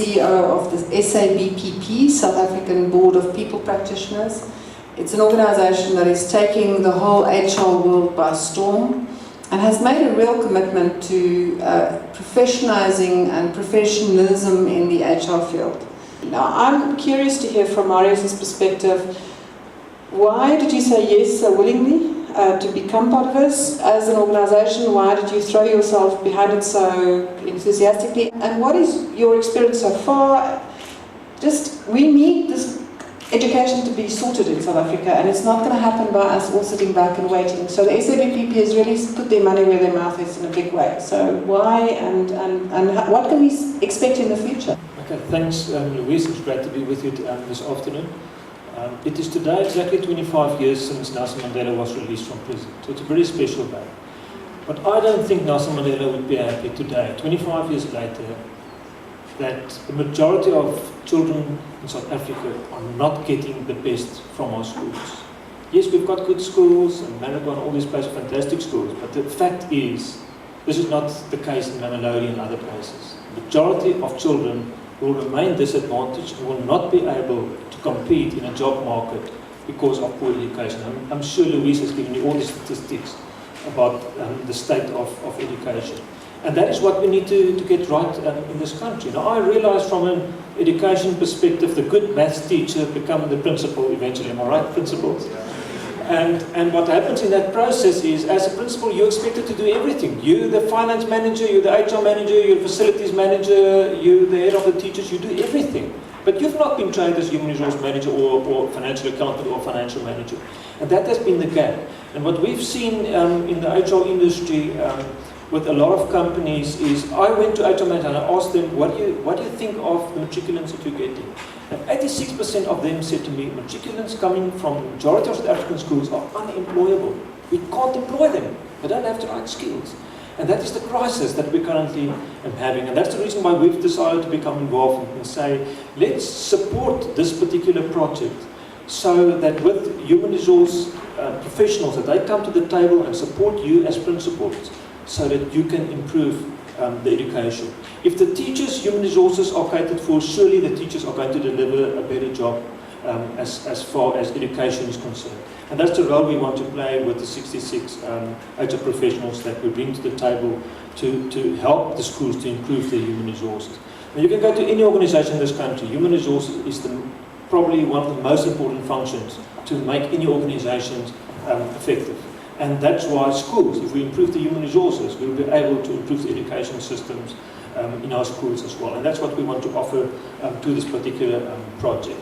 CEO of the SABPP, South African Board of People Practitioners. It's an organization that is taking the whole HR world by storm and has made a real commitment to professionalizing and professionalism in the HR field. Now, I'm curious to hear from Marius's perspective. Why did you say yes so willingly to become part of this as an organization? Why did you throw yourself behind it so enthusiastically? And what is your experience so far? We need this education to be sorted in South Africa, and it's not going to happen by us all sitting back and waiting. So the SABPP has really put their money where their mouth is in a big way. So why and what can we expect in the future? Okay, thanks Louise, it's great to be with you this afternoon. It is today exactly 25 years since Nelson Mandela was released from prison, so it's a very special day. But I don't think Nelson Mandela would be happy today, 25 years later, that the majority of children in South Africa are not getting the best from our schools. Yes, we've got good schools, and Marigold and all these places are fantastic schools, but the fact is, this is not the case in Mamelodi and other places. The majority of children will remain disadvantaged and will not be able to compete in a job market because of poor education. I'm sure Louise has given you all the statistics about the state of education. And that is what we need to get right in this country. Now, I realize from an education perspective, the good maths teacher becomes the principal eventually. Am I right, principals? And what happens in that process is, as a principal, you're expected to do everything. You're the finance manager, you're the HR manager, you're the facilities manager, you're the head of the teachers, you do everything. But you've not been trained as human resource manager or financial accountant or financial manager. And that has been the gap. And what we've seen in the HR industry with a lot of companies is, I went to HR manager and I asked them, what do you think of the matriculants that you're getting? And 86% of them said to me, matriculants coming from the majority of South African schools are unemployable. We can't employ them. They don't have the right skills. And that is the crisis that we currently am having. And that's the reason why we've decided to become involved and say, let's support this particular project so that with human resource professionals, that they come to the table and support you as principals so that you can improve the education. If the teachers' human resources are catered for, surely the teachers are going to deliver a better job as far as education is concerned. And that's the role we want to play with the 66 HR professionals that we bring to the table to help the schools to improve their human resources. Now, you can go to any organization in this country. Human resources is probably one of the most important functions to make any organizations effective. And that's why schools, if we improve the human resources, we'll be able to improve the education systems in our schools as well. And that's what we want to offer to this particular project.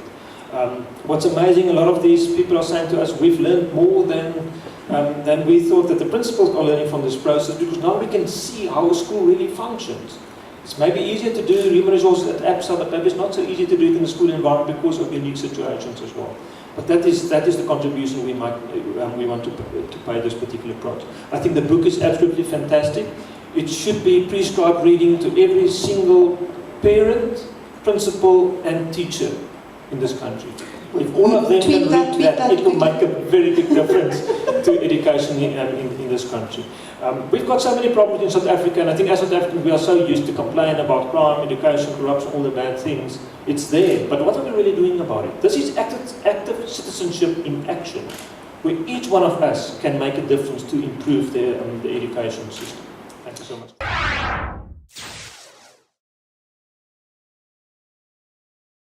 What's amazing, a lot of these people are saying to us, we've learned more than we thought that the principals are learning from this process, because now we can see how a school really functions. It's maybe easier to do human resources at APSA, but maybe it's not so easy to do it in the school environment because of unique situations as well. But that is the contribution we want to pay this particular project. I think the book is absolutely fantastic. It should be prescribed reading to every single parent, principal and teacher in this country. If all of them can read that, it will make a very big difference to education in this country. We've got so many problems in South Africa, and I think as South Africans we are so used to complain about crime, education, corruption, all the bad things. It's there, but what are we really doing about it? This is active citizenship in action, where each one of us can make a difference to improve the education system. Thank you so much.